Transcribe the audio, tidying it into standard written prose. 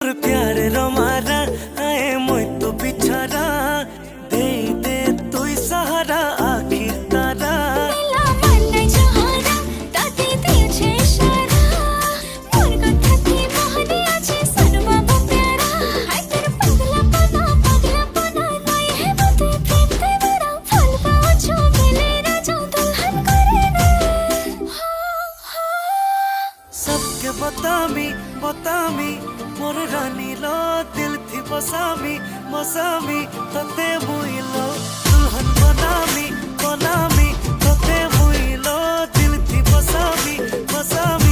प्यार रमारा आए मुई तो बिछारा दे दे तू सहारा आखिर तारा सबके बतामी बतामी मोर रानी लो दिल थी बसामी मसामी तते मुइलो दुल्हन बनामी बनामी तते मुइलो दिल थी बसामी बसामी।